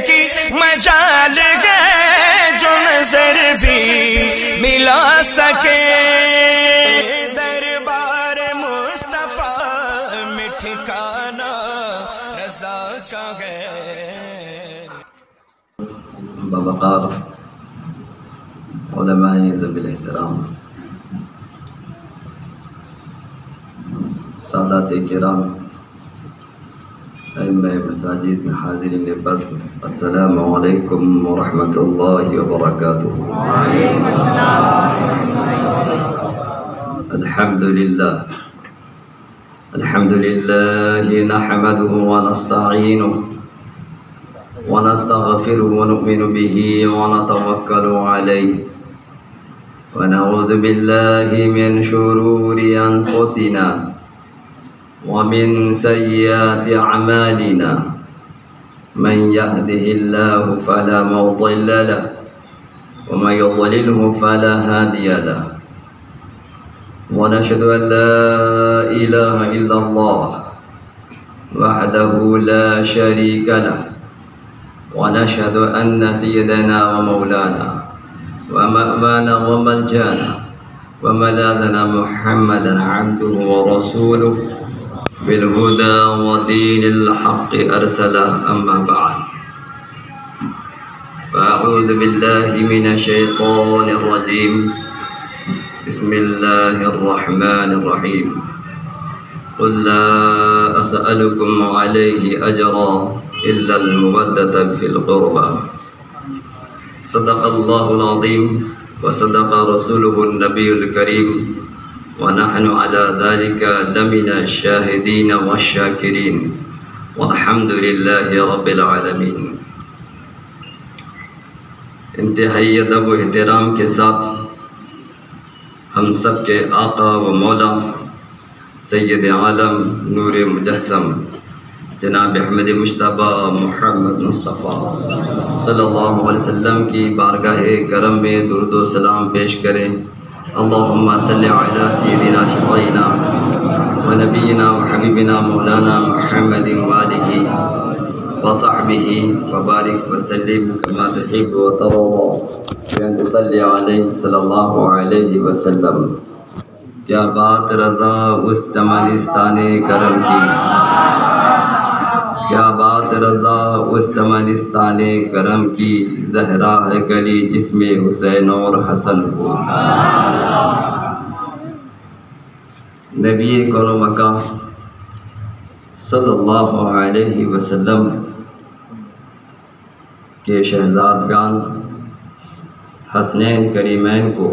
کی مجال ہے جو نظر بھی ملا سکے، دربار مصطفیٰ میں ٹھکانا رضا کا ہے۔ بوقار علماء ذوی الاحترام، سادات کرام، ائمہ مساجد میں حاضرین بد، السلام علیکم ورحمۃ اللہ وبرکاتہ۔ الحمد للہ نحمده ونستعینه ونستغفره ونؤمن به ونتوکل علیہ ونعوذ باللہ من شرور انفسنا ومن سيئات أعمالنا، من يهده الله فلا مضل له ومن يضلله فلا هادي له، ونشهد أن لا إله إلا الله وحده لا شريك له، ونشهد أن سيدنا ومولانا ومأوانا وملجانا وملاذنا محمدا عبده ورسوله بالهدى ودين الحق أرسله، أما بعد فأعوذ بالله من الشيطان الرجيم، بسم الله الرحمن الرحيم، قل لا أسألكم عليه أجرا إلا المودة في القربى، صدق الله العظيم وصدق رسوله النبي الكريم، ونحن على ذلك لمن الشاهدين والشاكرين، والحمد لله رب العالمين۔ انتہائی ادب و احترام کے ساتھ ہم سب کے آقا و مولا سید عالم نور مجسم جناب احمد مجتبیٰ محمد مصطفیٰ صلی اللہ علیہ وسلم کی بارگاہ کرم میں درود و سلام پیش کریں۔ اللہم صلی علی سیدنا شفیعنا و نبینا و حبیبنا مولانا محمد وآلہ وصحبہ وبارک وسلم کما تحب و ترضى بأن تصلی علیہ صلی اللہ علیہ وسلم۔ کیا بات رضا اس چمنستان کرم کی، کیا بات رضا اس چمنستان کرم کی، زہرا ہے گلی جس میں حسین اور حسن ہو۔ نبی کون و مکہ صلی اللہ علیہ وسلم کے شہزادگان حسنین کریمین کو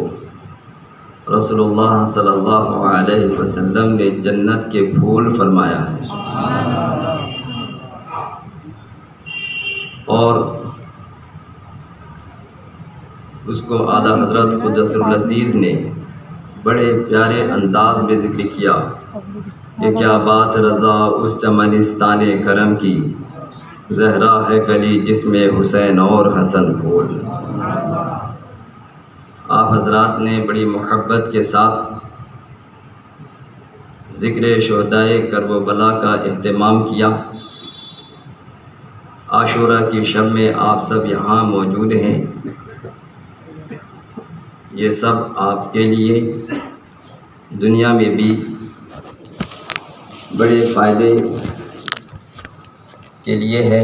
رسول اللہ صلی اللہ علیہ وسلم نے جنت کے پھول فرمایا ہے، اور اس کو اعلیٰ حضرت قدس العزیز نے بڑے پیارے انداز میں ذکر کیا کہ کیا بات رضا اس چمنستان کرم کی، زہرا ہے گلی جس میں حسین اور حسن پھول۔ آپ حضرات نے بڑی محبت کے ساتھ ذکر شہدائے کربلا کا اہتمام کیا۔ عاشورہ کی شب میں آپ سب یہاں موجود ہیں، یہ سب آپ کے لیے دنیا میں بھی بڑے فائدے کے لیے ہے،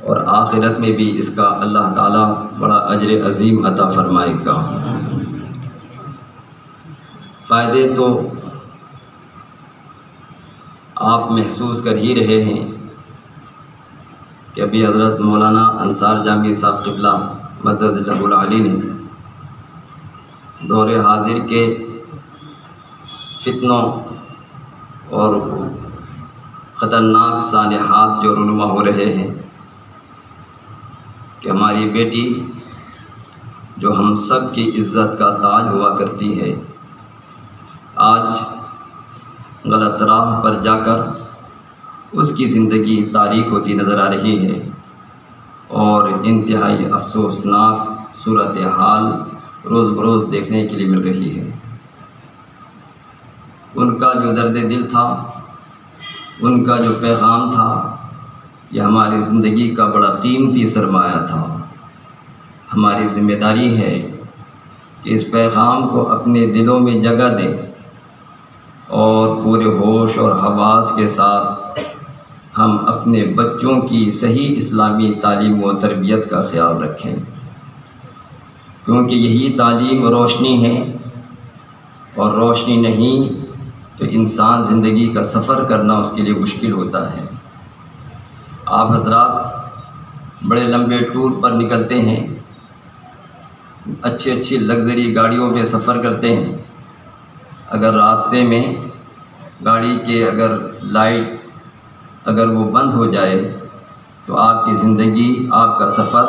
اور آخرت میں بھی اس کا اللہ تعالیٰ بڑا اجر عظیم عطا فرمائے گا۔ فائدے تو آپ محسوس کر ہی رہے ہیں کہ ابھی حضرت مولانا انصار جامی صاحب قبلہ مدد اللہ العالی نے دور حاضر کے فتنوں اور خطرناک سانحات جو رونما ہو رہے ہیں کہ ہماری بیٹی جو ہم سب کی عزت کا تاج ہوا کرتی ہے، آج غلط راہ پر جا کر اس کی زندگی تاریک ہوتی نظر آ رہی ہے، اور انتہائی افسوسناک صورتحال روز بروز دیکھنے کے لیے مل رہی ہے۔ ان کا جو درد دل تھا، ان کا جو پیغام تھا، یہ ہماری زندگی کا بڑا قیمتی سرمایہ تھا۔ ہماری ذمہ داری ہے کہ اس پیغام کو اپنے دلوں میں جگہ دیں اور پورے ہوش اور حواس کے ساتھ ہم اپنے بچوں کی صحیح اسلامی تعلیم و تربیت کا خیال رکھیں، کیونکہ یہی تعلیم روشنی ہے، اور روشنی نہیں تو انسان زندگی کا سفر کرنا اس کے لیے مشکل ہوتا ہے۔ آپ حضرات بڑے لمبے ٹور پر نکلتے ہیں، اچھی لگژری گاڑیوں میں سفر کرتے ہیں، اگر راستے میں گاڑی کے اگر لائٹ اگر وہ بند ہو جائے تو آپ کی زندگی، آپ کا سفر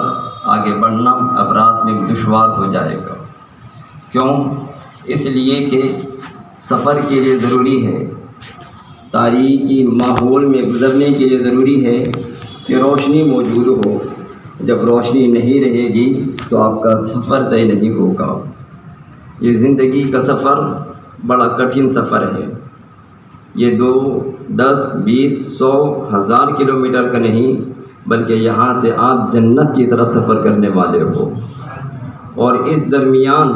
آگے بڑھنا اب رات میں دشوار ہو جائے گا۔ کیوں؟ اس لیے کہ سفر کے لیے ضروری ہے، تاریکی ماحول میں گزرنے کے لیے ضروری ہے کہ روشنی موجود ہو۔ جب روشنی نہیں رہے گی تو آپ کا سفر طے نہیں ہوگا۔ یہ زندگی کا سفر بڑا کٹھن سفر ہے، یہ 2، 10، 20، 100، 1000 کلومیٹر کا نہیں، بلکہ یہاں سے آپ جنت کی طرف سفر کرنے والے ہو، اور اس درمیان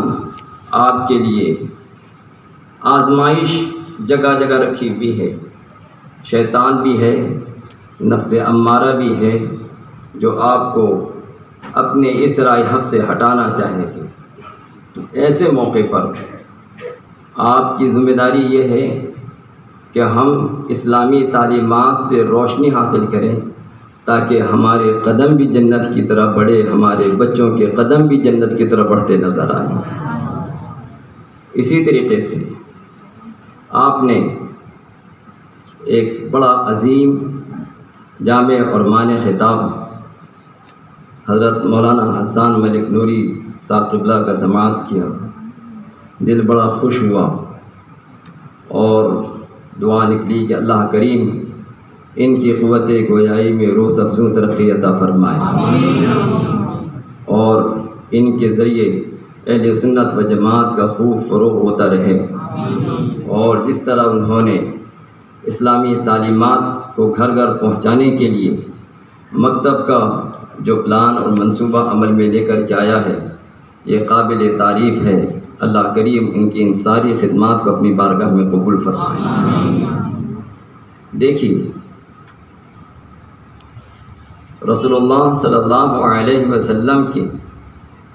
آپ کے لیے آزمائش جگہ جگہ رکھی ہوئی ہے، شیطان بھی ہے، نفس امارہ بھی ہے، جو آپ کو اپنے اس رائے حق سے ہٹانا چاہے گی۔ ایسے موقع پر آپ کی ذمہ داری یہ ہے کہ ہم اسلامی تعلیمات سے روشنی حاصل کریں تاکہ ہمارے قدم بھی جنت کی طرف بڑھے، ہمارے بچوں کے قدم بھی جنت کی طرف بڑھتے نظر آئیں۔ اسی طریقے سے آپ نے ایک بڑا عظیم جامع اور معنی خطاب حضرت مولانا حسان ملک نوری صاحب قبلہ کا سماعت کیا، دل بڑا خوش ہوا اور دعا نکلی کہ اللہ کریم ان کی قوت گویائی میں روز افزوں ترقی عطا فرمائے، اور ان کے ذریعے اہل سنت و جماعت کا خوب فروغ ہوتا رہے، اور جس طرح انہوں نے اسلامی تعلیمات کو گھر گھر پہنچانے کے لیے مکتب کا جو پلان اور منصوبہ عمل میں لے کر کے آیا ہے، یہ قابل تعریف ہے۔ اللہ کریم ان کی ان ساری خدمات کو اپنی بارگاہ میں قبول فرمائے۔ دیکھیے رسول اللہ صلی اللہ علیہ وسلم کے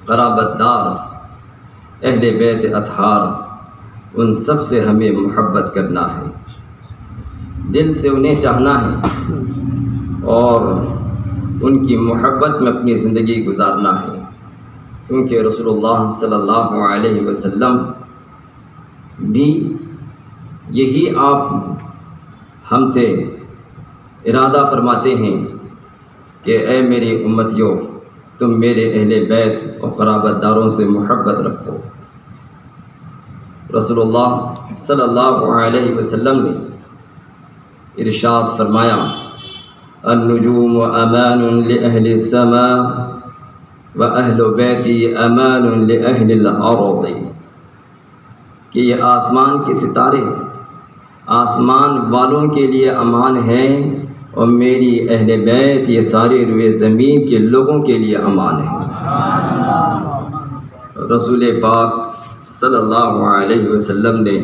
قرابت دار اہل بیت اطہار، ان سب سے ہمیں محبت کرنا ہے، دل سے انہیں چاہنا ہے، اور ان کی محبت میں اپنی زندگی گزارنا ہے، کیونکہ رسول اللہ صلی اللہ علیہ وسلم بھی یہی آپ ہم سے ارادہ فرماتے ہیں کہ اے میری امتیوں، تم میرے اہل بیت اور قرابت داروں سے محبت رکھو۔ رسول اللہ صلی اللہ علیہ وسلم نے ارشاد فرمایا، النجوم امان لأہل السماء وأہل بیتی امان لأہل الارض، کہ یہ آسمان کے ستارے آسمان والوں کے لیے امان ہیں، اور میری اہل بیت یہ سارے روئے زمین کے لوگوں کے لیے امان ہیں۔ رسول پاک صلی اللہ علیہ وسلم نے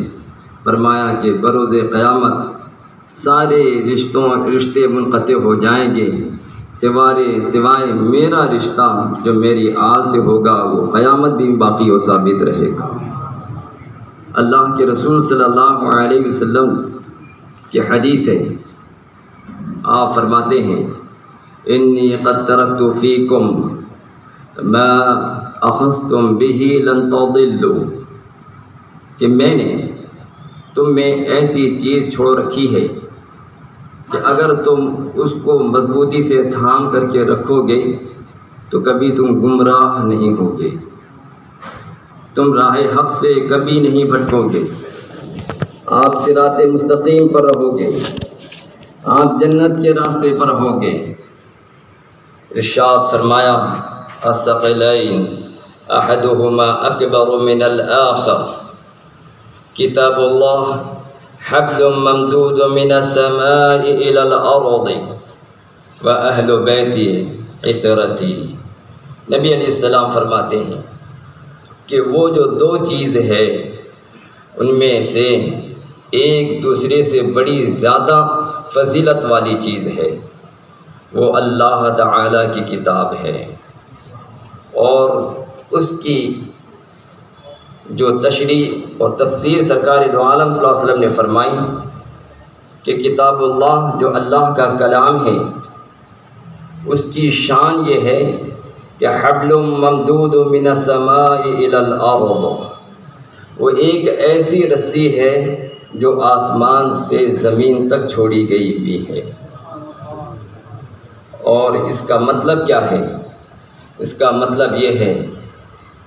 فرمایا کہ بروز قیامت سارے رشتے منقطع ہو جائیں گے، سوائے میرا رشتہ جو میری آل سے ہوگا، وہ قیامت بھی باقی و ثابت رہے گا۔ اللہ کے رسول صلی اللہ علیہ وسلم کی حدیث ہے، آپ فرماتے ہیں، انی قد ترکت فیکم ما اخذتم به لن تضلوا، کہ میں نے تم میں ایسی چیز چھوڑ رکھی ہے کہ اگر تم اس کو مضبوطی سے تھام کر کے رکھو گے تو کبھی تم گمراہ نہیں ہوگے، تم راہ حق سے کبھی نہیں بھٹکو گے، آپ صراط مستقیم پر رہو گے، آپ جنت کے راستے پر رہو گے۔ ارشاد فرمایا، الثقلین احدہما اکبر من الآخر، کتاب اللہ حبل ممدود من السماء الى الارض، وَأَهْلُ بَيْتِي عِطْرَتِي۔ نبی علیہ السلام فرماتے ہیں کہ وہ جو دو چیز ہے ان میں سے ایک دوسرے سے بڑی زیادہ فضیلت والی چیز ہے، وہ اللہ تعالیٰ کی کتاب ہے، اور اس کی جو تشریح اور تفسیر سرکار دو عالم صلی اللہ علیہ وسلم نے فرمائی کہ کتاب اللہ جو اللہ کا کلام ہے اس کی شان یہ ہے کہ حبل ممدود من السماء الى الارض، وہ ایک ایسی رسی ہے جو آسمان سے زمین تک چھوڑی گئی ہوئی ہے۔ اور اس کا مطلب کیا ہے؟ اس کا مطلب یہ ہے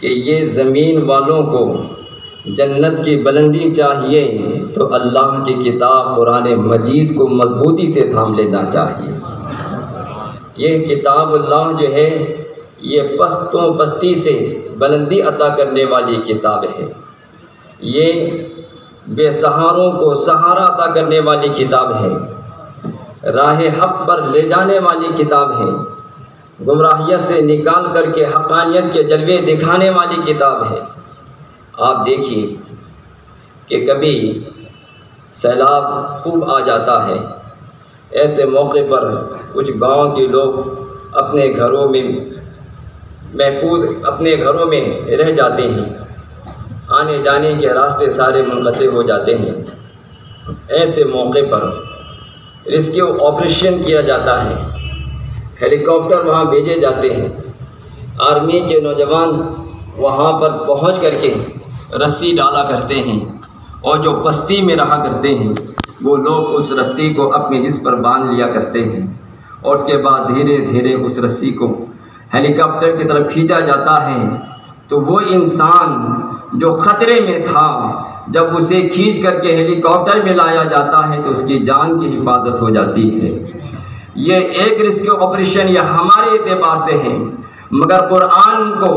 کہ یہ زمین والوں کو جنت کی بلندی چاہیے تو اللہ کی کتاب قرآن مجید کو مضبوطی سے تھام لینا چاہیے۔ یہ کتاب اللہ جو ہے یہ پستوں پستی سے بلندی عطا کرنے والی کتاب ہے، یہ بے سہاروں کو سہارا عطا کرنے والی کتاب ہے، راہ حق پر لے جانے والی کتاب ہے، گمراہیت سے نکال کر کے حقانیت کے جلوے دکھانے والی کتاب ہے۔ آپ دیکھیے کہ کبھی سیلاب خوب آ جاتا ہے، ایسے موقع پر کچھ گاؤں کے لوگ اپنے گھروں میں محفوظ اپنے گھروں میں رہ جاتے ہیں، آنے جانے کے راستے سارے منقطع ہو جاتے ہیں۔ ایسے موقع پر ریسکیو آپریشن کیا جاتا ہے، ہیلی کاپٹر وہاں بھیجے جاتے ہیں، آرمی کے نوجوان وہاں پر پہنچ کر کے رسی ڈالا کرتے ہیں، اور جو پستی میں رہا کرتے ہیں وہ لوگ اس رسی کو اپنے جسم پر باندھ لیا کرتے ہیں، اور اس کے بعد دھیرے دھیرے اس رسی کو ہیلی کاپٹر کی طرف کھینچا جاتا ہے۔ تو وہ انسان جو خطرے میں تھا جب اسے کھینچ کر کے ہیلی کاپٹر میں لایا جاتا ہے تو اس کی جان کی حفاظت ہو جاتی ہے۔ یہ ایک ریسکیو آپریشن یہ ہمارے اعتبار سے ہے، مگر قرآن کو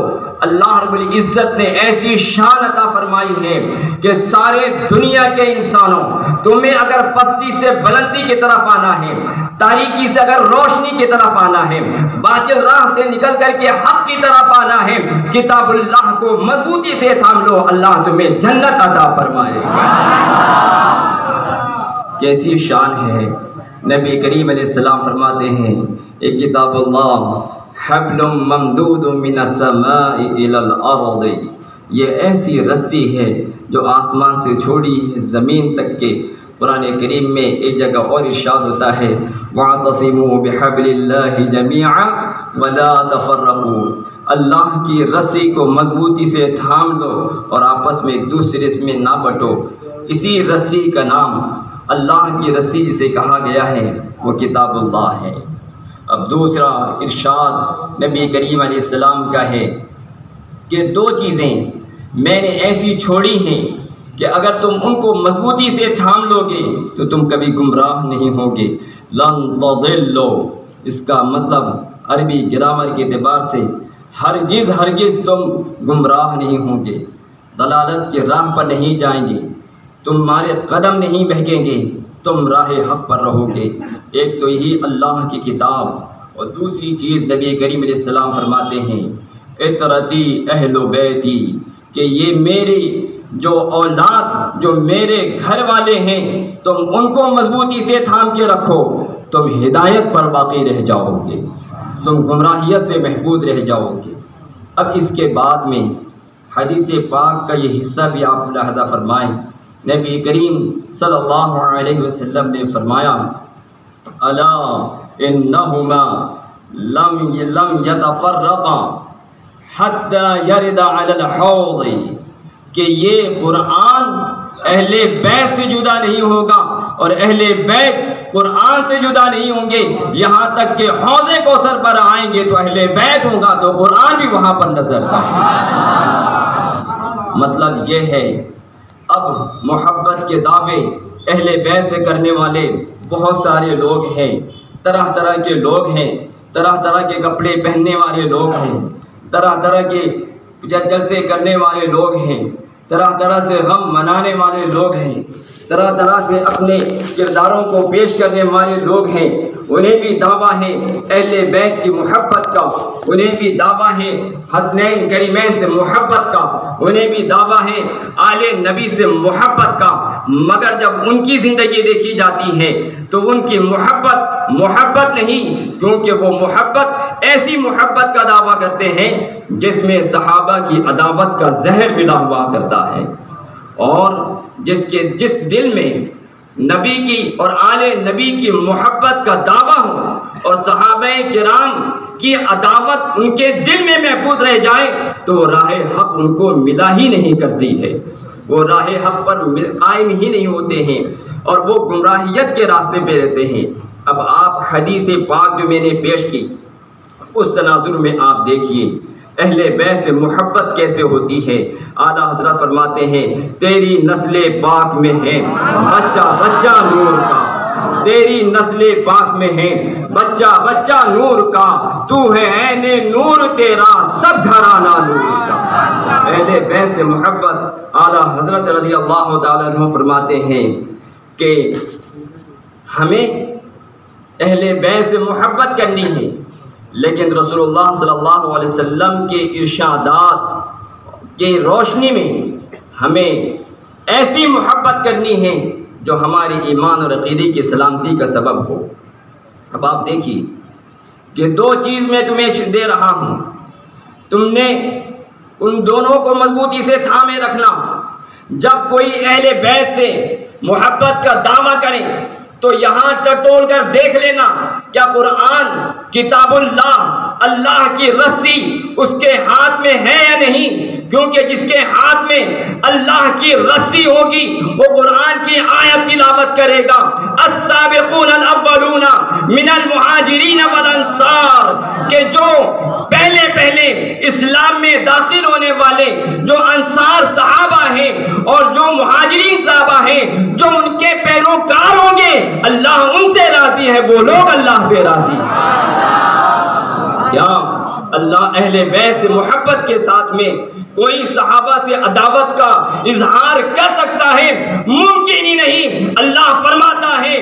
اللہ رب العزت نے ایسی شان عطا فرمائی ہے کہ سارے دنیا کے انسانوں، تمہیں اگر پستی سے بلندی کی طرف آنا ہے، تاریکی سے اگر روشنی کی طرف آنا ہے، باطل راہ سے نکل کر کے حق کی طرف آنا ہے، کتاب اللہ کو مضبوطی سے تھام لو، اللہ تمہیں جنت عطا فرمائے۔ کیسی شان ہے! نبی کریم علیہ السلام فرماتے ہیں ایک کتاب اللہ حبل ممدود من السماء الى الارض، یہ ایسی رسی ہے جو آسمان سے چھوڑی ہے زمین تک کے۔ قرآن کریم میں ایک جگہ اور ارشاد ہوتا ہے وَاعْتَصِمُوا بِحَبْلِ اللَّهِ جَمِيعًا وَلَا تَفَرَّقُوا، اللہ کی رسی کو مضبوطی سے تھام لو اور آپس میں ایک دوسرے میں نہ بٹو۔ اسی رسی کا نام اللہ کی رسی جسے کہا گیا ہے وہ کتاب اللہ ہے۔ اب دوسرا ارشاد نبی کریم علیہ السلام کا ہے کہ دو چیزیں میں نے ایسی چھوڑی ہیں کہ اگر تم ان کو مضبوطی سے تھام لو گے تو تم کبھی گمراہ نہیں ہوگے۔ لن تضلوا، اس کا مطلب عربی گرامر کے اعتبار سے ہرگز تم گمراہ نہیں ہوں گے، دلالت کی راہ پر نہیں جائیں گے، تمہارے قدم نہیں بہکیں گے، تم راہ حق پر رہو گے۔ ایک تو یہی اللہ کی کتاب، اور دوسری چیز نبی کریم علیہ السلام فرماتے ہیں عطرتی اہل بیتی، کہ یہ میری جو اولاد جو میرے گھر والے ہیں تم ان کو مضبوطی سے تھام کے رکھو، تم ہدایت پر باقی رہ جاؤ گے، تم گمراہیت سے محفوظ رہ جاؤ گے۔ اب اس کے بعد میں حدیث پاک کا یہ حصہ بھی آپ ملاحظہ فرمائیں، نبی کریم صلی اللہ علیہ وسلم نے فرمایا الا انہما لم یتفرقا حتی یرد علی الحوض، کہ یہ قرآن اہل بیت سے جدا نہیں ہوگا اور اہل بیت قرآن سے جدا نہیں ہوں گے، یہاں تک کہ حوض کوثر پر آئیں گے تو اہل بیت ہوگا تو قرآن بھی وہاں پر نظر آئے۔ مطلب یہ ہے اب محبت کے دعوے اہل بیت سے کرنے والے بہت سارے لوگ ہیں، طرح طرح کے لوگ ہیں، طرح طرح کے کپڑے پہننے والے لوگ ہیں، طرح طرح کے جلسے کرنے والے لوگ ہیں، طرح طرح سے غم منانے والے لوگ ہیں، طرح طرح سے اپنے کرداروں کو پیش کرنے والے لوگ ہیں، انہیں بھی دعویٰ ہے اہل بیت کی محبت کا، انہیں بھی دعویٰ ہے حسنین کریمین سے محبت کا، انہیں بھی دعویٰ ہے آل نبی سے محبت کا، مگر جب ان کی زندگی دیکھی جاتی ہے تو ان کی محبت نہیں، کیونکہ وہ محبت ایسی محبت کا دعویٰ کرتے ہیں جس میں صحابہ کی عداوت کا زہر ملا ہوا کرتا ہے، اور جس دل میں نبی کی اور آل نبی کی محبت کا دعویٰ ہو اور صحابہ کرام کی عداوت ان کے دل میں محفوظ رہ جائے تو وہ راہ حق ان کو ملا ہی نہیں کرتی ہے، وہ راہ حق پر قائم ہی نہیں ہوتے ہیں اور وہ گمراہیت کے راستے پہ رہتے ہیں۔ اب آپ حدیث پاک جو میں نے پیش کی اس تناظر میں آپ دیکھیے اہل بیت سے محبت کیسے ہوتی ہے۔ اعلیٰ حضرت فرماتے ہیں تیری نسل پاک میں ہے بچہ بچہ نور کا، تیری نسل پاک میں ہے بچہ بچہ نور کا، تو ہے عین نور تیرا سب گھرانہ نور کا۔ اہل بیت سے محبت اعلیٰ حضرت رضی اللہ تعالیٰ عنہ فرماتے ہیں کہ ہمیں اہل بیت سے محبت کرنی ہے، لیکن رسول اللہ صلی اللہ علیہ وسلم کے ارشادات کی روشنی میں ہمیں ایسی محبت کرنی ہے جو ہماری ایمان اور عقیدے کی سلامتی کا سبب ہو۔ اب آپ دیکھیے کہ دو چیز میں تمہیں دے رہا ہوں، تم نے ان دونوں کو مضبوطی سے تھامے رکھنا۔ جب کوئی اہل بیت سے محبت کا دعویٰ کرے تو یہاں ٹٹول کر دیکھ لینا کیا قرآن کتاب اللہ کی رسی اس کے ہاتھ میں ہے یا نہیں، کیونکہ جس کے ہاتھ میں اللہ کی رسی ہوگی وہ قرآن کی آیت تلاوت کرے گا۔ السابقون الاولون من المہاجرین والانصار، کہ جو پہلے اسلام میں داخل ہونے والے جو انصار صحابہ ہیں اور جو مہاجرین صحابہ ہیں جو ان کے پیروکار ہوں گے اللہ ان سے راضی ہے، وہ لوگ اللہ سے راضی ہیں۔ کیا اللہ اہل بیت سے محبت کے ساتھ میں کوئی صحابہ سے عداوت کا اظہار کر سکتا ہے؟ ممکن ہی نہیں۔ اللہ فرماتا ہے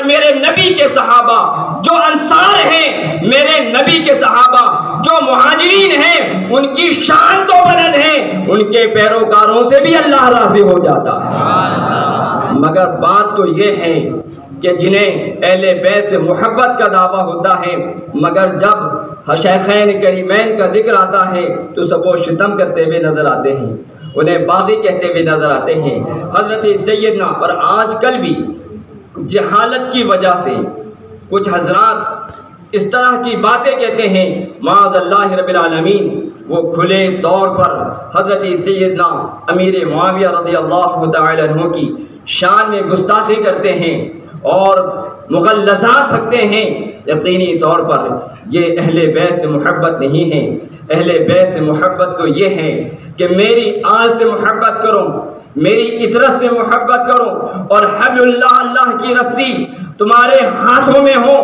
میرے نبی کے صحابہ جو انصار ہیں، میرے نبی کے صحابہ جو مہاجرین ہیں، ان کی شان تو بلند ہے، ان کے پیروکاروں سے بھی اللہ راضی ہو جاتا ہے۔ مگر بات تو یہ ہے کہ جنہیں اہل بیت سے محبت کا دعویٰ ہوتا ہے، مگر جب شیخین کریمین کا ذکر آتا ہے تو سب وہ شتم کرتے ہوئے نظر آتے ہیں، انہیں باغی کہتے ہوئے نظر آتے ہیں۔ حضرت سیدنا اور آج کل بھی جہالت کی وجہ سے کچھ حضرات اس طرح کی باتیں کہتے ہیں، معاذ اللہ رب العالمین، وہ کھلے طور پر حضرت سیدنا امیر معاویہ رضی اللہ تعالی عنہ کی شان میں گستاخی کرتے ہیں اور مغلظات پھکتے ہیں۔ یقینی طور پر یہ اہل بیت سے محبت نہیں ہے۔ اہل بیت سے محبت تو یہ ہے کہ میری آل سے محبت کرو، میری اطرت سے محبت کرو، اور حبل اللہ کی رسی تمہارے ہاتھوں میں ہو۔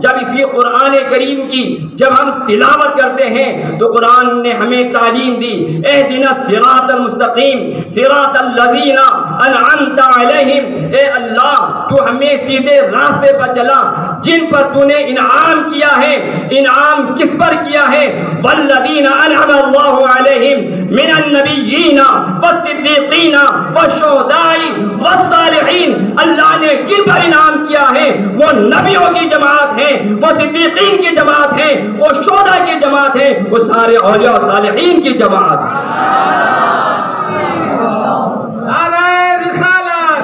جب اسی قرآن کریم کی جب ہم تلاوت کرتے ہیں تو قرآن نے ہمیں تعلیم دی، اہدنا الصراط المستقیم صراط الذین انعمت علیہم، اے اللہ تو ہمیں سیدھے راستے پر چلا جن پر تو نے انعام کیا ہے۔ انعام کس پر کیا ہے؟ والذین انعم اللہ علیہم من النبیین والصدیقین والشہداء والصالحین، اللہ نے جن پر انعام کیا ہے وہ نبیوں کی جماعت ہے، وہ صدیقین کی جماعت ہے، وہ شہداء کی جماعت ہے، وہ سارے اولیاء و صالحین کی جماعت ہے۔ نعرہ رسالت،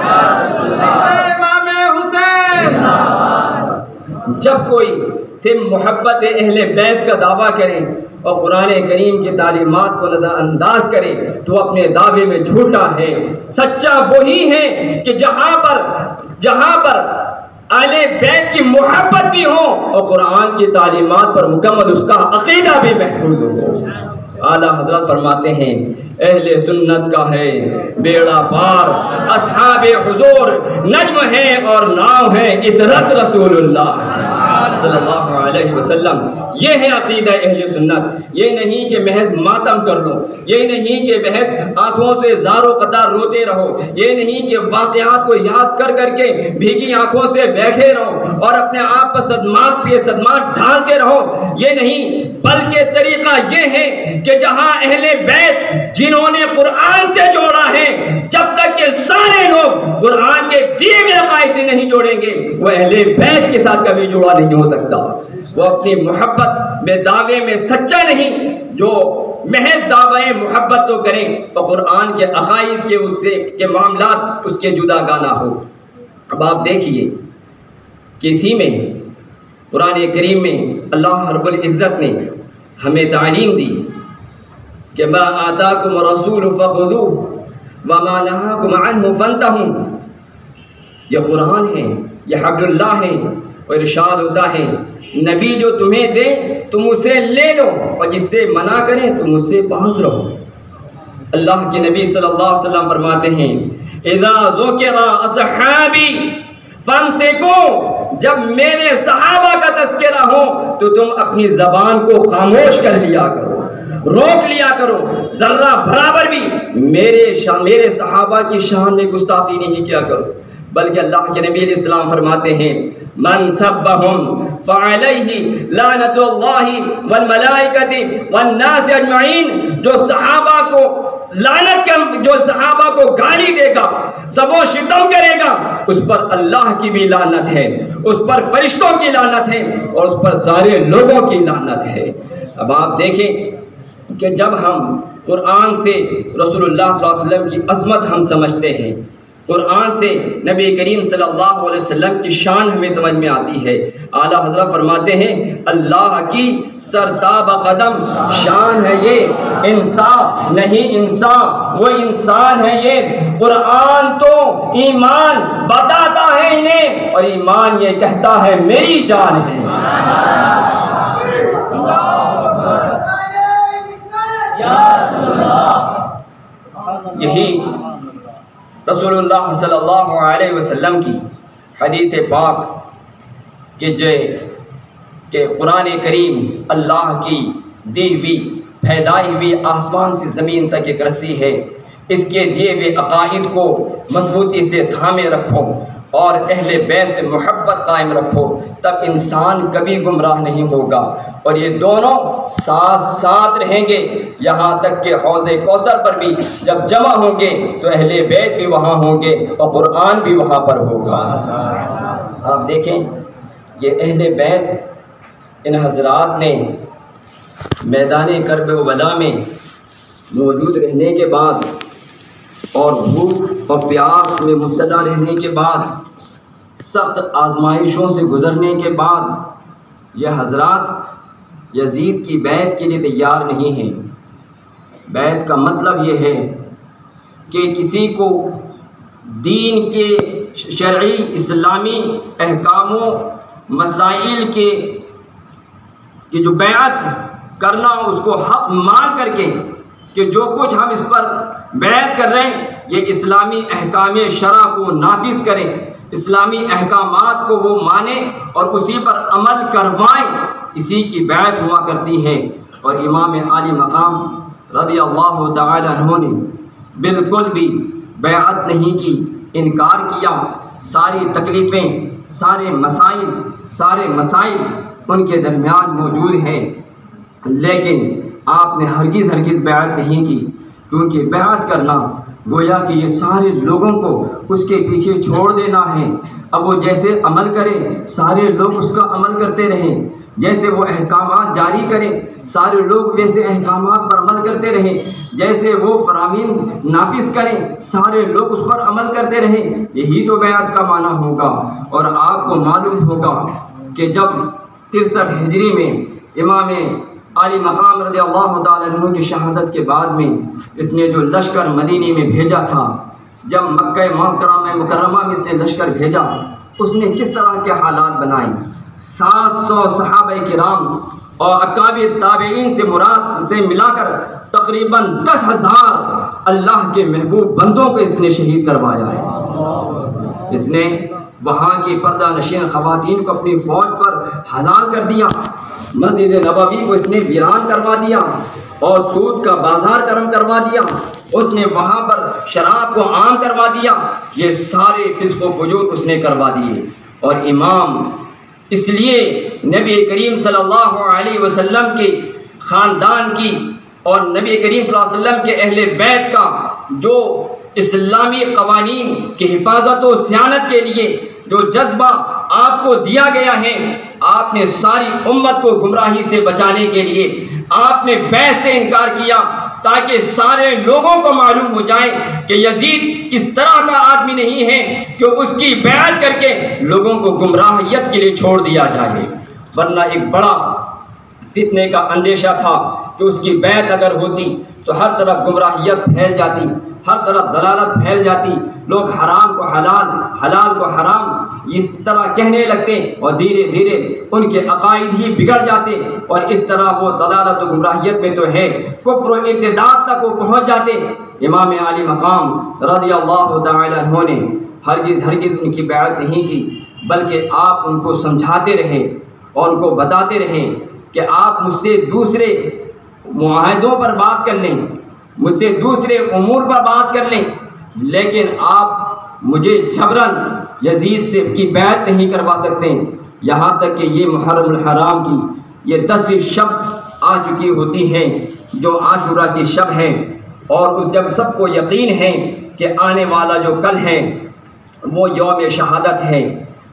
امام حسین۔ جب کوئی سے محبت اہل بیت کا دعویٰ کرے اور قرآن کریم کی تعلیمات کو نظر انداز کرے تو اپنے دعوے میں جھوٹا ہے۔ سچا وہی ہے کہ جہاں پر اہل بیت کی محبت بھی ہو اور قرآن کی تعلیمات پر مکمل اس کا عقیدہ بھی محفوظ ہو۔ اعلیٰ حضرت فرماتے ہیں اہل سنت کا ہے بیڑا پار، اصحاب حضور نجم ہیں اور ناؤ ہے اطرت رسول اللہ صلی اللہ علیہ علیہ وسلم۔ یہ ہے عقیدہ اہل سنت۔ یہ نہیں کہ محض ماتم کر لو، یہ نہیں کہ محض آنکھوں سے زار و قطار روتے رہو، یہ نہیں کہ واقعات کو یاد کر کر کے بھیگی آنکھوں سے بیٹھے رہو اور اپنے آپ پر صدمات پہ صدمات ڈھالتے رہو، یہ نہیں، بلکہ طریقہ یہ ہے کہ جہاں اہل بیت جنہوں نے قرآن سے جوڑا ہے، جب تک کہ سارے لوگ قرآن کے دیے گئے عقائد سے نہیں جوڑیں گے، وہ اہل بیت کے ساتھ کبھی جڑا نہیں ہو سکتا۔ وہ اپنی محبت میں دعوے میں سچا نہیں، جو محض دعوے محبت تو کریں تو قرآن کے عقائد کے اس کے معاملات اس کے جدا گانا ہو۔ اب آپ دیکھیے کہ اسی میں قرآن کریم میں اللہ رب العزت نے ہمیں تعلیم دی کہ ما آتاکم الرسول فخذوہ وما نہاکم عنہ فانتہوا۔ یہ قرآن ہے، یہ حبل اللہ ہے، اور ارشاد ہوتا ہے نبی جو تمہیں دے تم اسے لے لو، اور جس سے منع کرے تم اس سے باز رہو۔ اللہ کے نبی صلی اللہ علیہ وسلم فرماتے ہیں اذا ذکر اصحابی فامسکوا، جب میرے صحابہ کا تذکرہ ہو تو تم اپنی زبان کو خاموش کر لیا کرو، روک لیا کرو، ذرہ برابر بھی میرے صحابہ کی شان میں گستاخی نہیں کیا کرو۔ بلکہ اللہ کے نبی علیہ السلام فرماتے ہیں من سبہم فعلیہ لعنت اللہ والملائکۃ والناس اجمعین، جو صحابہ کو لعنت جو صحابہ کو گالی دے گا، سب و شتم کرے گا، اس پر اللہ کی بھی لعنت ہے، اس پر فرشتوں کی لعنت ہے، اور اس پر سارے لوگوں کی لعنت ہے۔ اب آپ دیکھیں کہ جب ہم قرآن سے رسول اللہ صلی اللہ علیہ وسلم کی عظمت ہم سمجھتے ہیں، قرآن سے نبی کریم صلی اللہ علیہ وسلم کی شان ہمیں سمجھ میں آتی ہے۔ اعلیٰ حضرت فرماتے ہیں اللہ کی سرتاب قدم شان ہے یہ، انسان نہیں انسان، وہ انسان ہے یہ۔ قرآن تو ایمان بتاتا ہے انہیں، اور ایمان یہ کہتا ہے میری جان ہے۔ یہی رسول اللہ صلی اللہ علیہ وسلم کی حدیث پاک کہ قرآن کریم اللہ کی دی ہوئی پھیلائی ہوئی آسمان سے زمین تک ایک رسی ہے، اس کے دیے ہوئے عقائد کو مضبوطی سے تھامے رکھو اور اہل بیت سے محبت قائم رکھو، تب انسان کبھی گمراہ نہیں ہوگا، اور یہ دونوں ساتھ ساتھ رہیں گے، یہاں تک کہ حوض کوثر پر بھی جب جمع ہوں گے تو اہل بیت بھی وہاں ہوں گے اور قرآن بھی وہاں پر ہوگا۔ آپ دیکھیں یہ اہل بیت ان حضرات نے میدان کرب و بلا میں موجود رہنے کے بعد اور بھوک اور پیاس میں مبتلا رہنے کے بعد، سخت آزمائشوں سے گزرنے کے بعد، یہ حضرات یزید کی بیعت کے لیے تیار نہیں ہیں۔ بیعت کا مطلب یہ ہے کہ کسی کو دین کے شرعی اسلامی احکاموں مسائل کے جو بیعت کرنا، اس کو حق مان کر کے کہ جو کچھ ہم اس پر بیعت کر رہے ہیں یہ اسلامی احکام شرع کو نافذ کریں، اسلامی احکامات کو وہ مانیں اور اسی پر عمل کروائیں، اسی کی بیعت ہوا کرتی ہے۔ اور امام عالی مقام رضی اللہ تعالی عنہ نے بالکل بھی بیعت نہیں کی، انکار کیا۔ ساری تکلیفیں، سارے مسائل ان کے درمیان موجود ہیں، لیکن آپ نے ہرگز بیعت نہیں کی، کیونکہ بیعت کرنا گویا کہ یہ سارے لوگوں کو اس کے پیچھے چھوڑ دینا ہے۔ اب وہ جیسے عمل کرے سارے لوگ اس کا عمل کرتے رہیں، جیسے وہ احکامات جاری کریں سارے لوگ ویسے احکامات پر عمل کرتے رہیں، جیسے وہ فرامین نافذ کریں سارے لوگ اس پر عمل کرتے رہیں، یہی تو بیعت کا معنی ہوگا۔ اور آپ کو معلوم ہوگا کہ جب 63 ہجری میں امام عالی مقام رضی اللہ تعالیٰ عنہ کی شہادت کے بعد میں اس نے جو لشکر مدینہ میں بھیجا تھا، جب مکہ مکرمہ میں اس نے لشکر بھیجا، اس نے کس طرح کے حالات بنائے۔ 700 صحابہ کرام اور اکابر تابعین سے ملا کر تقریباً 10,000 اللہ کے محبوب بندوں کو اس نے شہید کروایا ہے۔ اس نے وہاں کی پردہ نشین خواتین کو اپنی فوج پر حلال کر دیا، مسجد نبوی کو اس نے ویران کروا دیا اور سود کا بازار گرم کروا دیا، اس نے وہاں پر شراب کو عام کروا دیا، یہ سارے فسق و فجور اس نے کروا دیے۔ اور امام اس لیے نبی کریم صلی اللہ علیہ وسلم کے خاندان کی اور نبی کریم صلی اللہ علیہ وسلم کے اہل بیت کا جو اسلامی قوانین کی حفاظت و صیانت کے لیے جو جذبہ آپ کو دیا گیا ہے، آپ نے ساری امت کو گمراہی سے بچانے کے لیے آپ نے بیعت سے انکار کیا تاکہ سارے لوگوں کو معلوم ہو جائے کہ یزید اس طرح کا آدمی نہیں ہے کہ اس کی بیعت کر کے لوگوں کو گمراہیت کے لیے چھوڑ دیا جائے، ورنہ ایک بڑا فتنے کا اندیشہ تھا کہ اس کی بیعت اگر ہوتی تو ہر طرف گمراہیت پھیل جاتی، ہر طرف دلالت پھیل جاتی، لوگ حرام کو حلال، حلال کو حرام اس طرح کہنے لگتے اور دھیرے دھیرے ان کے عقائد ہی بگڑ جاتے اور اس طرح وہ دلالت و گمراہیت میں تو ہے کفر و ارتداد تک وہ پہنچ جاتے۔ امام عالی مقام رضی اللہ تعالی عنہ نے ہرگز ان کی بیعت نہیں کی، بلکہ آپ ان کو سمجھاتے رہے اور ان کو بتاتے رہے کہ آپ مجھ سے دوسرے معاہدوں پر بات کر لیں، مجھ سے دوسرے امور پر بات کر لیں، لیکن آپ مجھے جبراً یزید سے کی بیعت نہیں کروا سکتے۔ یہاں تک کہ یہ محرم الحرام کی یہ 10ویں شب آ چکی ہوتی ہے جو عاشورہ کی شب ہے، اور جب سب کو یقین ہے کہ آنے والا جو کل ہے وہ یوم شہادت ہے،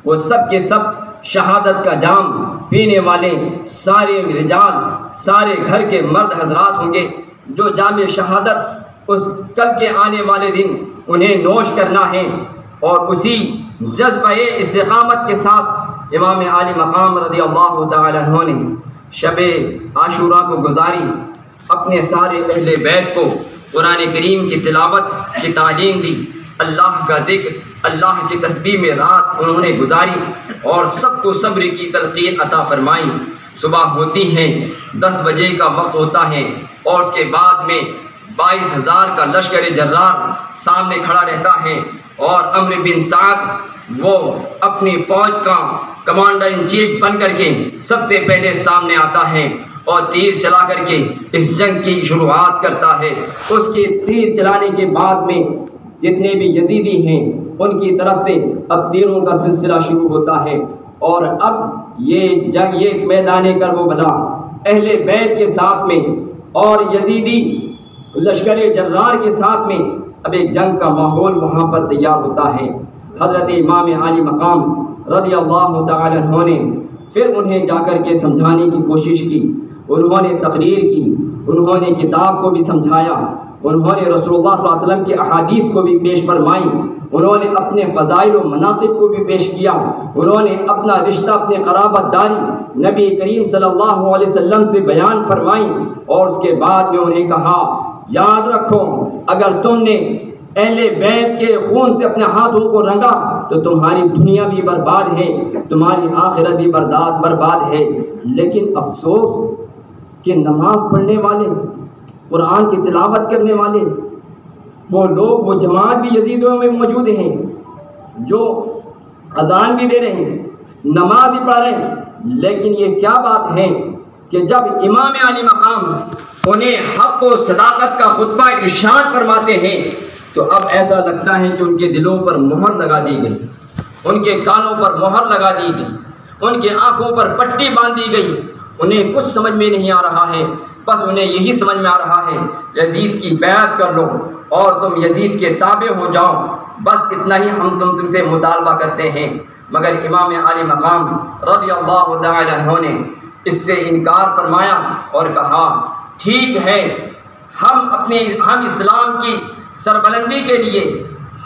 وہ سب کے سب شہادت کا جام پینے والے سارے رجال، سارے گھر کے مرد حضرات ہوں گے جو جام شہادت اس کل کے آنے والے دن انہیں نوش کرنا ہے، اور اسی جذبہ استقامت کے ساتھ امام عالی مقام رضی اللہ تعالی عنہ نے شب عاشوراء کو گزاری، اپنے سارے اہل بیت کو قرآن کریم کی تلاوت کی تعلیم دی، اللہ کا ذکر، اللہ کی تسبیح میں رات انہوں نے گزاری اور سب کو صبر کی تلقین عطا فرمائی۔ صبح ہوتی ہے، 10 بجے کا وقت ہوتا ہے اور اس کے بعد میں 22,000 کا لشکر جرار سامنے کھڑا رہتا ہے، اور عمرو بن سعد وہ اپنی فوج کا کمانڈر ان چیف بن کر کے سب سے پہلے سامنے آتا ہے اور تیر چلا کر کے اس جنگ کی شروعات کرتا ہے۔ اس کے تیر چلانے کے بعد میں جتنے بھی یزیدی ہیں ان کی طرف سے اب تیروں کا سلسلہ شروع ہوتا ہے، اور اب یہ جنگ یہ میدان کربلا اہل بیت کے ساتھ میں اور یزیدی لشکر جرار کے ساتھ میں اب ایک جنگ کا ماحول وہاں پر تیار ہوتا ہے۔ حضرت امام عالی مقام رضی اللہ تعالی عنہ نے پھر انہیں جا کر کے سمجھانے کی کوشش کی، انہوں نے تقریر کی، انہوں نے کتاب کو بھی سمجھایا، انہوں نے رسول اللہ صلی اللہ علیہ وسلم کی احادیث کو بھی پیش فرمائی، انہوں نے اپنے فضائل و مناقب کو بھی پیش کیا، انہوں نے اپنا رشتہ، اپنے قرابت داری نبی کریم صلی اللہ علیہ وسلم سے بیان فرمائی، اور اس کے بعد میں انہیں کہا یاد رکھو اگر تم نے اہل بیت کے خون سے اپنے ہاتھوں کو رنگا تو تمہاری دنیا بھی برباد ہے، تمہاری آخرت بھی برباد ہے۔ لیکن افسوس کہ نماز پڑھنے والے، قرآن کی تلاوت کرنے والے وہ لوگ، وہ جماعت بھی یزیدوں میں موجود ہیں جو اذان بھی دے رہے ہیں، نماز بھی پڑھ رہے ہیں، لیکن یہ کیا بات ہے کہ جب امام عالی مقام انہیں حق و صداقت کا خطبہ ارشاد فرماتے ہیں تو اب ایسا لگتا ہے کہ ان کے دلوں پر مہر لگا دی گئی، ان کے کانوں پر مہر لگا دی گئی، ان کے آنکھوں پر پٹی باندھ دی گئی، انہیں کچھ سمجھ میں نہیں آ رہا ہے، بس انہیں یہی سمجھ میں آ رہا ہے یزید کی بیعت کر لو اور تم یزید کے تابع ہو جاؤ، بس اتنا ہی ہم تم سے مطالبہ کرتے ہیں۔ مگر امام عالی مقام رضی اللہ تعالی عنہ نے اس سے انکار فرمایا اور کہا ٹھیک ہے، ہم اسلام کی سربلندی کے لیے،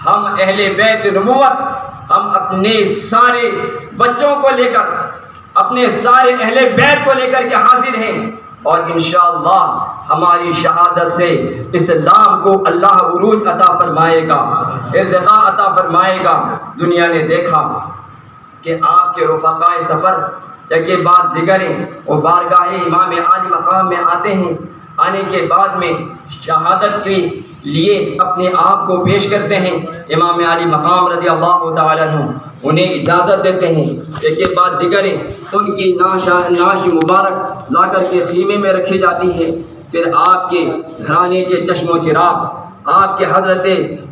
ہم اہل بیت نبوت، ہم اپنے سارے بچوں کو لے کر، اپنے سارے اہل بیت کو لے کر کے حاضر ہیں، اور انشاءاللہ ہماری شہادت سے اسلام کو اللہ عروج عطا فرمائے گا، ارتقاء عطا فرمائے گا۔ دنیا نے دیکھا کہ آپ کے رفقاء سفر یا کے بعد دیگریں وہ بارگاہ امام عالی مقام میں آتے ہیں آنے کے بعد میں شہادت کے لیے اپنے آپ کو پیش کرتے ہیں۔ امام علی مقام رضی اللہ تعالیٰ عنہ انہیں اجازت دیتے ہیں۔ ایک کے بعد دیگریں ان کی نعش مبارک لا کر کے خیمے میں رکھی جاتی ہے۔ پھر آپ کے گھرانے کے چشم و چراغ، آپ کے حضرت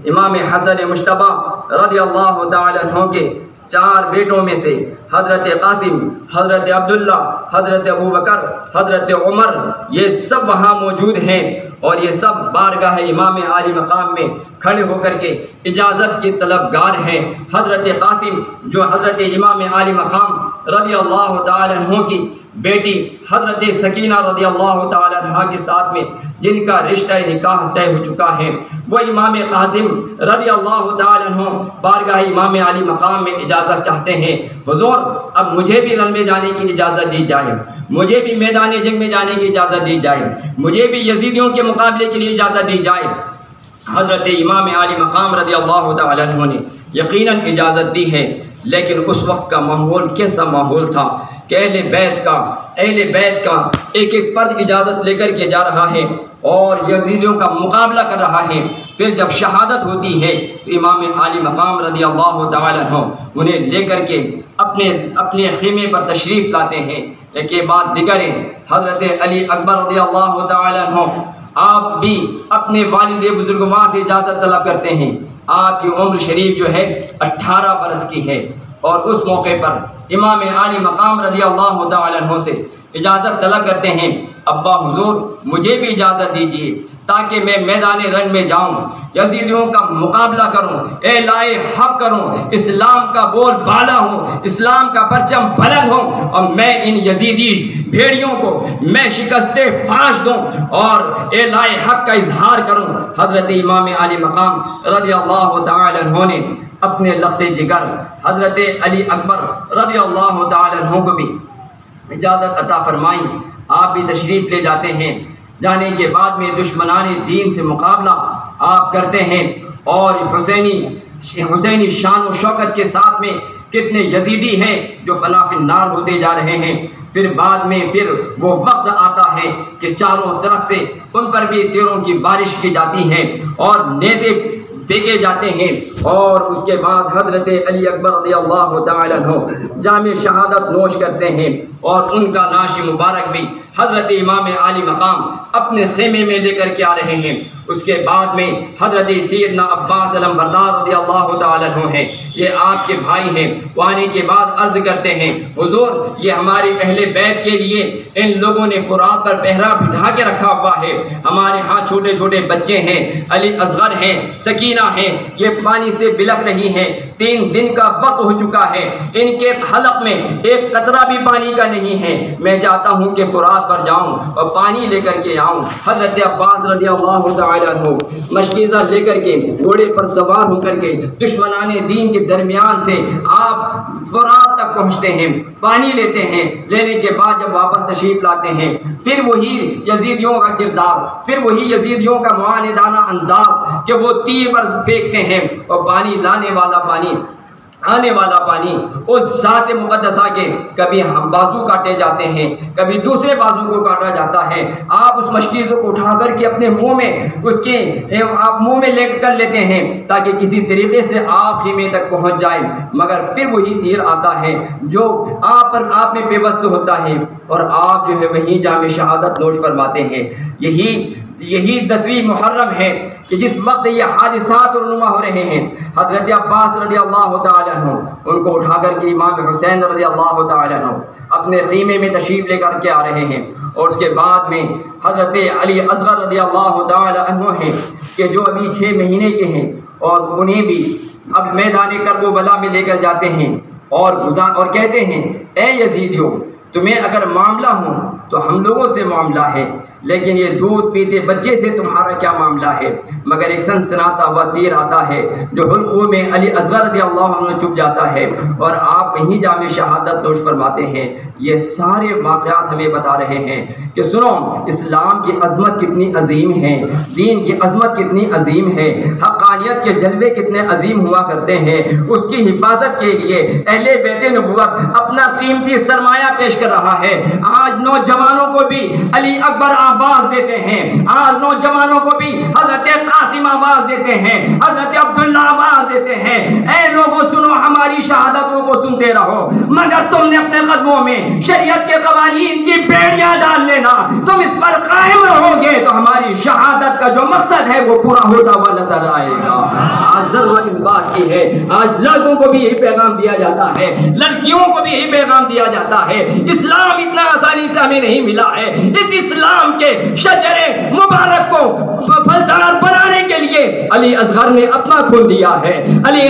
امام حسن مجتبی رضی اللہ تعالیٰ عنہ کے 4 بیٹوں میں سے حضرت قاسم، حضرت عبداللہ، حضرت ابوبکر، حضرت عمر، یہ سب وہاں موجود ہیں اور یہ سب بارگاہ امام عالی مقام میں کھڑے ہو کر کے اجازت کے طلبگار ہیں۔ حضرت قاسم جو حضرت امام عالی مقام رضی اللہ تعالیٰ عنہ کی بیٹی حضرت سکینہ رضی اللہ تعالیٰ عنہ کے ساتھ میں جن کا رشتہ نکاح طے ہو چکا ہے، وہ امام قاسم رضی اللہ تعالیٰ عنہ بارگاہ امام علی مقام میں اجازت چاہتے ہیں، حضور اب مجھے بھی رن میں جانے کی اجازت دی جائے، مجھے بھی میدان جنگ میں جانے کی اجازت دی جائے، مجھے بھی یزیدیوں کے مقابلے کے لیے اجازت دی جائے۔ حضرت امام علی مقام رضی اللہ تعالیٰ عنہ نے یقیناً اجازت دی ہے، لیکن اس وقت کا ماحول کیسا ماحول تھا کہ اہل بیت کا ایک ایک فرد اجازت لے کر کے جا رہا ہے اور یزیدیوں کا مقابلہ کر رہا ہے۔ پھر جب شہادت ہوتی ہے تو امام علی مقام رضی اللہ تعالیٰ عنہ انہیں لے کر کے اپنے خیمے پر تشریف لاتے ہیں۔ ایک کے بعد دیگریں حضرت علی اکبر رضی اللہ تعالیٰ عنہ آپ بھی اپنے والد بزرگوار سے اجازت طلب کرتے ہیں۔ آپ کی عمر شریف جو ہے 18 برس کی ہے اور اس موقع پر امام علی مقام رضی اللہ تعالیٰ عنہ سے اجازت طلب کرتے ہیں، ابا حضور مجھے بھی اجازت دیجیے تاکہ میں میدان رنگ میں جاؤں، یزیدیوں کا مقابلہ کروں، اعلاء حق کروں، اسلام کا بول بالا ہوں، اسلام کا پرچم بلند ہوں اور میں ان یزیدی بھیڑیوں کو میں شکست فاش دوں اور اعلاء حق کا اظہار کروں۔ حضرت امام علی مقام رضی اللہ تعالی عنہ نے اپنے لخت جگر حضرت علی اکبر رضی اللہ تعالی عنہ کو بھی اجازت عطا فرمائی۔ آپ بھی تشریف لے جاتے ہیں۔ جانے کے بعد میں دشمنان دین سے مقابلہ آپ کرتے ہیں اور حسینی شان و شوکت کے ساتھ میں کتنے یزیدی ہیں جو فنا فی النار ہوتے جا رہے ہیں۔ پھر بعد میں وہ وقت آتا ہے کہ چاروں طرف سے ان پر بھی تیروں کی بارش کی جاتی ہے اور نیزے پھینکے جاتے ہیں، اور اس کے بعد حضرت علی اکبر رضی اللہ تعالی عنہ جام شہادت نوش کرتے ہیں اور ان کا نعش مبارک بھی حضرت امام علی مقام اپنے خیمے میں لے کر کے آ رہے ہیں۔ اس کے بعد میں حضرت سیدنا عباس علمبردار رضی اللہ تعالی عنہ ہیں، یہ آپ کے بھائی ہیں، وہ آنے کے بعد عرض کرتے ہیں حضور یہ ہمارے اہل بیت کے لیے ان لوگوں نے فرات پر پہرا بٹھا کے رکھا ہوا ہے، ہمارے ہاں چھوٹے چھوٹے بچے ہیں، علی اصغر ہیں، سکینہ ہیں، یہ پانی سے بلک رہی ہیں، 3 دن کا وقت ہو چکا ہے، ان کے حلق میں ایک قطرہ بھی پانی کا نہیں ہے، میں چاہتا ہوں کہ فرات پر جاؤں اور پانی لے کر کے آؤں۔ حضرت عباس رضی اللہ تعالی عنہ مشکیزہ لے کر کے گھوڑے پر سوار ہو کر کے دشمنان دین کے درمیان سے آپ فرات تک پہنچتے ہیں، پانی لیتے ہیں، لینے کے بعد جب واپس تشریف لاتے ہیں پھر وہی یزیدیوں کا کردار، پھر وہی یزیدیوں کا معاندانہ انداز کہ وہ تیر پر پھینکتے ہیں اور پانی لانے والا پانی آنے والا پانی اس ذات مقدسہ کے کبھی ہم بازو کاٹے جاتے ہیں، کبھی دوسرے بازو کو کاٹا جاتا ہے، آپ اس مشکیزوں کو اٹھا کر کے اپنے منہ میں آپ منہ میں لے کر لیتے ہیں تاکہ کسی طریقے سے آپ خیمے تک پہنچ جائے، مگر پھر وہی تیر آتا ہے جو آپ میں پیوست ہوتا ہے اور آپ جو ہے وہیں جام شہادت نوش فرماتے ہیں۔ یہی 10ویں محرم ہے کہ جس وقت یہ حادثات رونما ہو رہے ہیں، حضرت عباس رضی اللہ تعالی عنہ ان کو اٹھا کر کے امام حسین رضی اللہ تعالی عنہ اپنے خیمے میں تشریف لے کر کے آ رہے ہیں، اور اس کے بعد میں حضرت علی اصغر رضی اللہ تعالی عنہ ہیں کہ جو ابھی 6 مہینے کے ہیں اور انہیں بھی اب میدان کربلا میں لے کر جاتے ہیں اور کہتے ہیں اے یزیدیوں تمہیں اگر معاملہ ہو تو ہم لوگوں سے معاملہ ہے، لیکن یہ دودھ پیتے بچے سے تمہارا کیا معاملہ ہے؟ مگر ایک سنسناتا ہوا تیر آتا ہے جو حلقوں میں علی اصغر رضی اللہ عنہ چپ جاتا ہے اور آپ وہیں جام شہادت نوش فرماتے ہیں۔ یہ سارے واقعات ہمیں بتا رہے ہیں کہ سنو اسلام کی عظمت کتنی عظیم ہے، دین کی عظمت کتنی عظیم ہے، حقانیت کے جلوے کتنے عظیم ہوا کرتے ہیں، اس کی حفاظت کے لیے اہل بیت نبوت اپنا قیمتی سرمایہ پیش کر رہا ہے۔ آج نوجوان نوجوانوں کو بھی علی اکبر آواز دیتے ہیں، آج نوجوانوں کو بھی حضرت قاسم آواز دیتے ہیں، حضرت عبداللہ آواز دیتے ہیں، اے لوگوں سنو ہماری شہادتوں کو سنتے رہو، مگر تم نے اپنے قدموں میں شریعت کے قوانین کی بیڑیاں ڈال لینا، تم اس پر قائم رہو گے تو ہماری شہادت کا جو مقصد ہے وہ پورا ہوتا ہوا نظر آئے گا۔ آج ضرورت اس بات کی ہے، آج لڑکوں کو بھی یہی پیغام دیا جاتا ہے، لڑکیوں کو بھی یہی پیغام دیا جاتا ہے، اسلام اتنا آسانی سے ہمیں نہیں ملا ہے، اس اسلام کے شجر مبارک کو پھلدار بنانے کے لیے علی اصغر نے اپنا خون دیا ہے، علی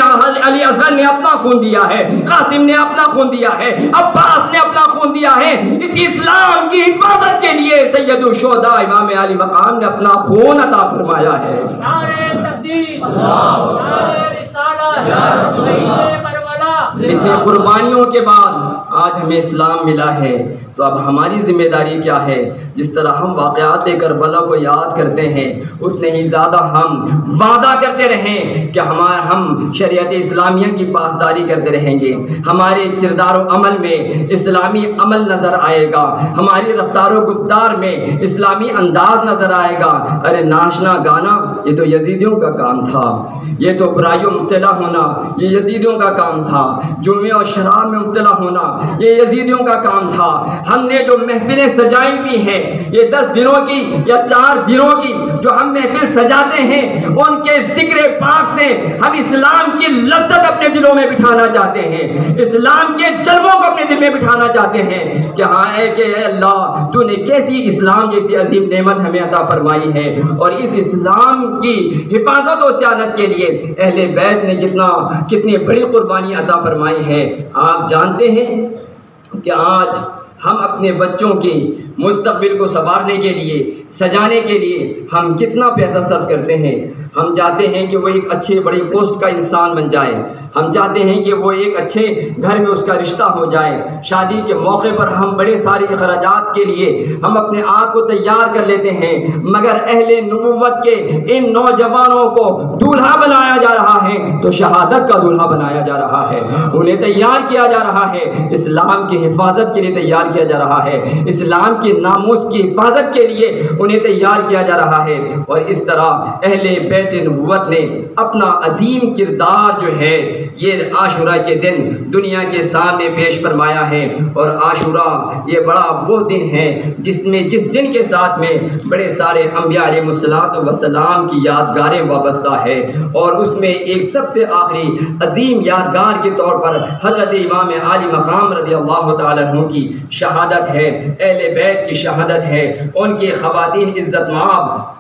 اصغر نے اپنا خون دیا ہے، قاسم نے اپنا خون دیا ہے، عباس نے اپنا خون دیا ہے، اس اسلام کی حفاظت کے لیے سید الشہداء امام علی مقام نے اپنا خون عطا فرمایا ہے۔ نعرہ تکبیر، نعرہ رسالت، شہید کربلا۔ اتنی قربانیوں کے بعد آج ہمیں اسلام ملا ہے، تو اب ہماری ذمہ داری کیا ہے؟ جس طرح ہم واقعات کربلا کو یاد کرتے ہیں، اتنے ہی زیادہ ہم وعدہ کرتے رہیں کہ ہم شریعت اسلامیہ کی پاسداری کرتے رہیں گے، ہمارے کردار و عمل میں اسلامی عمل نظر آئے گا، ہماری رفتار و گفتار میں اسلامی انداز نظر آئے گا۔ ارے ناچنا گانا یہ تو یزیدیوں کا کام تھا، یہ تو برائیوں مبتلا ہونا یہ یزیدیوں کا کام تھا، جمعے اور شراب میں مبتلا ہونا یہ یزیدیوں کا کام تھا۔ ہم نے جو محفلیں سجائی بھی ہیں، یہ 10 دنوں کی یا 4 دنوں کی جو ہم محفل سجاتے ہیں، ان کے ذکر پاک سے ہم اسلام کی لذت اپنے دلوں میں بٹھانا چاہتے ہیں، اسلام کے جلووں کو اپنے دل میں بٹھانا چاہتے ہیں کہ ہاں اے اللہ تو نے کیسی اسلام جیسی عظیم نعمت ہمیں عطا فرمائی ہے، اور اس اسلام کی حفاظت و صیانت کے لیے اہل بیت نے کتنی بڑی قربانی عطا فرمائی ہے۔ آپ جانتے ہیں کہ آج ہم اپنے بچوں کی مستقبل کو سنوارنے کے لیے، سجانے کے لیے ہم کتنا پیسہ صرف کرتے ہیں۔ ہم چاہتے ہیں کہ وہ ایک اچھے بڑی پوسٹ کا انسان بن جائے، ہم چاہتے ہیں کہ وہ ایک اچھے گھر میں اس کا رشتہ ہو جائے، شادی کے موقع پر ہم بڑے سارے اخراجات کے لیے ہم اپنے آپ کو تیار کر لیتے ہیں، مگر اہل نبوت کے ان نوجوانوں کو دولہا بنایا جا رہا ہے تو شہادت کا دولہا بنایا جا رہا ہے، انہیں تیار کیا جا رہا ہے، اسلام کی حفاظت کے لیے تیار کیا جا رہا ہے، اسلام کے ناموس کی حفاظت کے لیے انہیں تیار کیا جا رہا ہے۔ اور اس طرح اہل بیت نبوت نے اپنا عظیم کردار جو ہے یہ عاشورہ کے دن دنیا کے سامنے پیش فرمایا ہے، اور عاشورہ یہ بڑا وہ دن ہے جس دن کے ساتھ میں بڑے سارے انبیاء علیہ السلام کی یادگاریں وابستہ ہے، اور اس میں ایک سب سے آخری عظیم یادگار کے طور پر حضرت امام علی مقام رضی اللہ تعالیٰ عنہ کی شہادت ہے، اہل بیت کی شہادت ہے، ان کی خواتین عزت مآب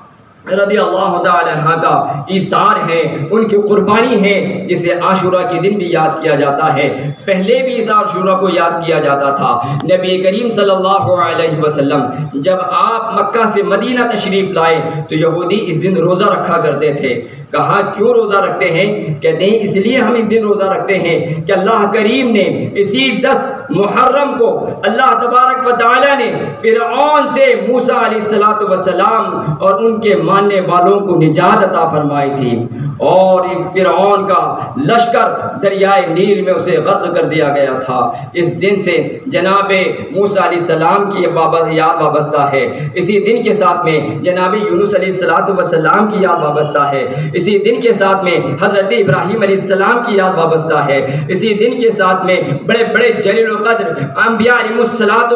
رضی اللہ تعالی عنہ کا ایثار ہے، ان کی قربانی ہے، جسے عاشورہ کے دن بھی یاد کیا جاتا ہے۔ پہلے بھی اس عاشورہ کو یاد کیا جاتا تھا۔ نبی کریم صلی اللہ علیہ وسلم جب آپ مکہ سے مدینہ تشریف لائے تو یہودی اس دن روزہ رکھا کرتے تھے۔ کہا کیوں روزہ رکھتے ہیں؟ کہتے ہیں اس لیے ہم اس دن روزہ رکھتے ہیں کہ اللہ کریم نے اسی 10 محرم کو اللہ تبارک و تعالی نے فرعون سے موسیٰ علیہ السلام اور ان کے ماننے والوں کو نجات عطا فرمائی تھی، اور ایک فرعون کا لشکر دریائے نیل میں اسے غرق کر دیا گیا تھا۔ اس دن سے جناب موسیٰ علیہ السلام کی یاد وابستہ ہے، اسی دن کے ساتھ میں جناب یونس علیہ السلام کی یاد وابستہ ہے، اسی دن کے ساتھ میں حضرت ابراہیم علیہ السلام کی یاد وابستہ ہے، اسی دن کے ساتھ میں بڑے بڑے جلیل القدر انبیاء علیہ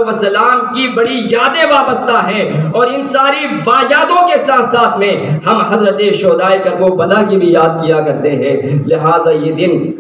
السلام کی بڑی یادیں وابستہ ہیں، اور ان ساری یادوں کے ساتھ ساتھ میں ہم حضرت شہدائے کربلا کی بھی یاد کیا کرتے ہیں۔ لہذا یہ دن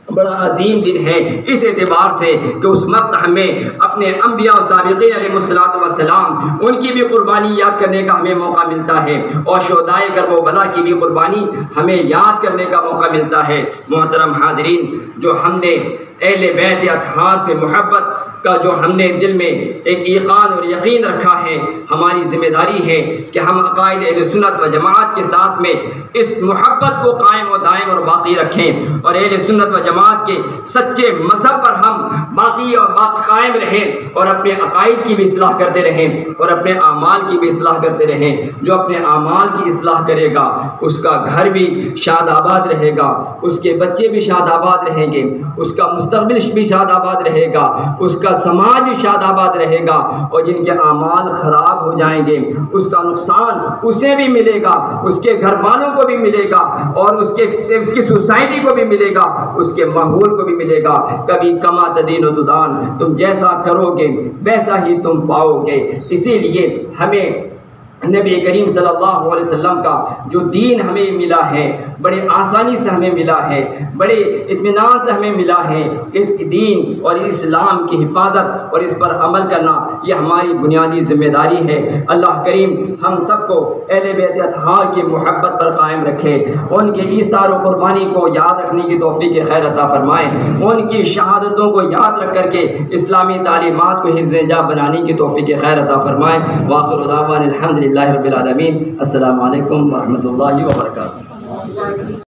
بڑا عظیم دن ہے اس اعتبار سے کہ اس وقت ہمیں اپنے انبیاء و سابقین علیہ السلام ان کی بھی قربانی یاد کرنے کا ہمیں موقع ملتا ہے، اور شہدائے کربلا کی بھی قربانی ہمیں یاد کرنے کا موقع ملتا ہے۔ محترم حاضرین، جو ہم نے اہل بیت اطہار سے محبت کا جو ہم نے دل میں ایک ایقان اور یقین رکھا ہے، ہماری ذمہ داری ہے کہ ہم عقائد اہل سنت و جماعت کے ساتھ میں اس محبت کو قائم و دائم اور باقی رکھیں، اور اہل سنت و جماعت کے سچے مذہب پر ہم باقی اور قائم رہیں، اور اپنے عقائد کی بھی اصلاح کرتے رہیں، اور اپنے اعمال کی بھی اصلاح کرتے رہیں۔ جو اپنے اعمال کی اصلاح کرے گا اس کا گھر بھی شاد آباد رہے گا، اس کے بچے بھی شاد آباد رہیں گے، اس کا مستقبل بھی شاد آباد رہے گا، اس کا سماج شاد آباد رہے گا، اور جن کے اعمال خراب ہو جائیں گے اس کا نقصان اسے بھی ملے گا، اس کے گھر والوں کو بھی ملے گا، اور اس کی سوسائٹی کو بھی ملے گا، اس کے ماحول کو بھی ملے گا۔ کبھی کما تدین و تدان، تم جیسا کرو گے ویسا ہی تم پاؤ گے۔ اسی لیے ہمیں نبی کریم صلی اللہ علیہ وسلم کا جو دین ہمیں ملا ہے، بڑے آسانی سے ہمیں ملا ہے، بڑے اطمینان سے ہمیں ملا ہے، اس دین اور اسلام کی حفاظت اور اس پر عمل کرنا یہ ہماری بنیادی ذمہ داری ہے۔ اللہ کریم ہم سب کو اہل بیت اطہار کی محبت پر قائم رکھے، ان کے ایثار و قربانی کو یاد رکھنے کی توفیق خیر عطا فرمائے، ان کی شہادتوں کو یاد رکھ کر کے اسلامی تعلیمات کو حفظ جا بنانے کی توفیق خیر عطا فرمائے۔ وآخر دعوانا الحمدللہ رب العالمین۔ السلام علیکم ورحمۃ اللہ وبرکاتہ۔